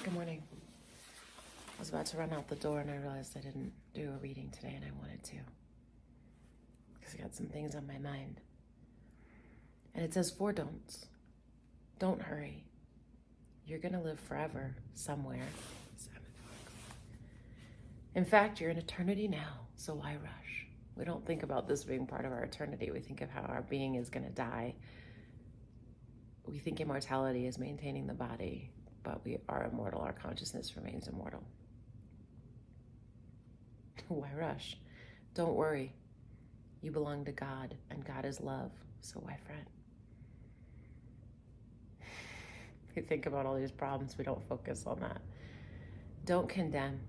Good morning. I was about to run out the door and I realized I didn't do a reading today and I wanted to because I got some things on my mind. And it says 4 don'ts. Don't hurry. You're going to live forever somewhere. In fact, you're in eternity now, so why rush? We don't think about this being part of our eternity. We think of how our being is going to die. We think immortality is maintaining the body, but we are immortal. Our consciousness remains immortal. Why rush? Don't worry. You belong to God, and God is love, so why fret? We think about all these problems, we don't focus on that. Don't condemn.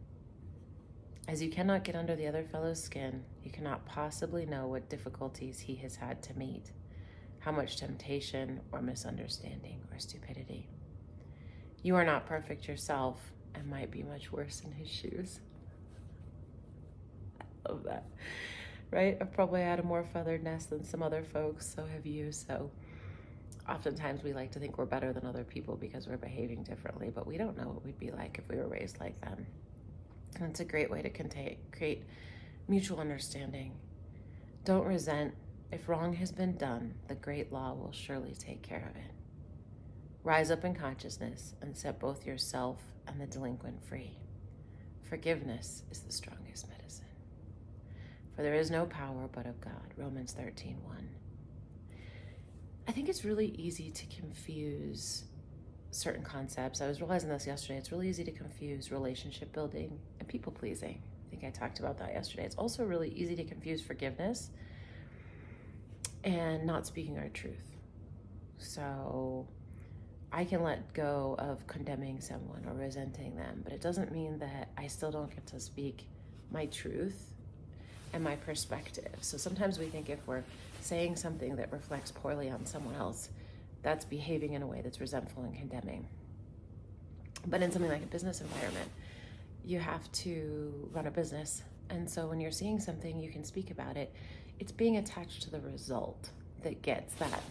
As you cannot get under the other fellow's skin, you cannot possibly know what difficulties he has had to meet, how much temptation or misunderstanding or stupidity. You are not perfect yourself and might be much worse in his shoes. I love that, right? I've probably had a more feathered nest than some other folks, so have you. So oftentimes we like to think we're better than other people because we're behaving differently, but we don't know what we'd be like if we were raised like them. And it's a great way to create mutual understanding. Don't resent. If wrong has been done, the great law will surely take care of it. Rise up in consciousness and set both yourself and the delinquent free. Forgiveness is the strongest medicine. For there is no power but of God. Romans 13:1. I think it's really easy to confuse certain concepts. I was realizing this yesterday. It's really easy to confuse relationship building and people pleasing. I think I talked about that yesterday. It's also really easy to confuse forgiveness and not speaking our truth. So I can let go of condemning someone or resenting them, but it doesn't mean that I still don't get to speak my truth and my perspective. So sometimes we think if we're saying something that reflects poorly on someone else, that's behaving in a way that's resentful and condemning. But in something like a business environment, you have to run a business. And so when you're seeing something, you can speak about it. It's being attached to the result that gets that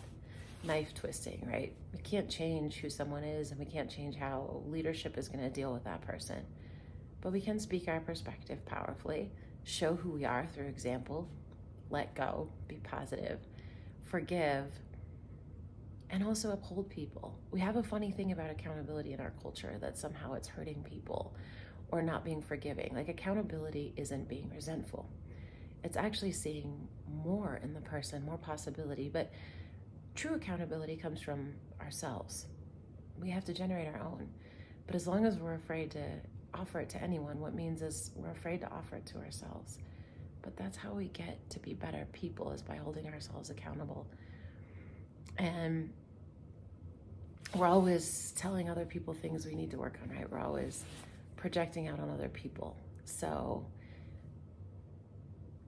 knife twisting, right? We can't change who someone is, and we can't change how leadership is going to deal with that person. But we can speak our perspective powerfully, show who we are through example, let go, be positive, forgive, and also uphold people. We have a funny thing about accountability in our culture that somehow it's hurting people or not being forgiving. Like, accountability isn't being resentful. It's actually seeing more in the person, more possibility. But true accountability comes from ourselves. We have to generate our own. But as long as we're afraid to offer it to anyone, what means is we're afraid to offer it to ourselves. But that's how we get to be better people, is by holding ourselves accountable. And we're always telling other people things we need to work on, right? We're always projecting out on other people. So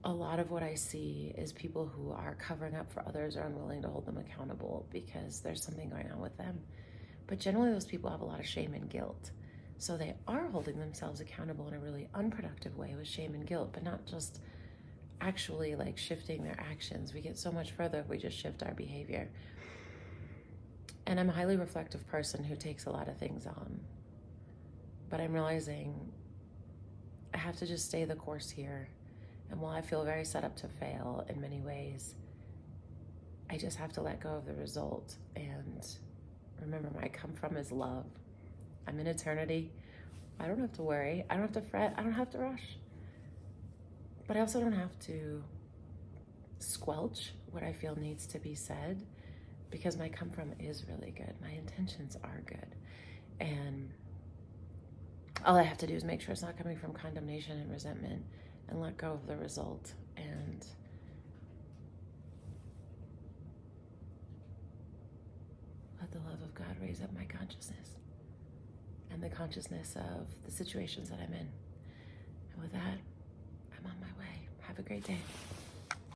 a lot of what I see is people who are covering up for others or unwilling to hold them accountable because there's something going on with them. But generally those people have a lot of shame and guilt. So they are holding themselves accountable in a really unproductive way with shame and guilt, but not just actually like shifting their actions. We get so much further if we just shift our behavior. And I'm a highly reflective person who takes a lot of things on. But I'm realizing I have to just stay the course here. And while I feel very set up to fail in many ways, I just have to let go of the result and remember my come from is love. I'm in eternity. I don't have to worry. I don't have to fret. I don't have to rush. But I also don't have to squelch what I feel needs to be said, because my come from is really good. My intentions are good. And all I have to do is make sure it's not coming from condemnation and resentment, and let go of the result, and let the love of God raise up my consciousness and the consciousness of the situations that I'm in. And with that, I'm on my way. Have a great day.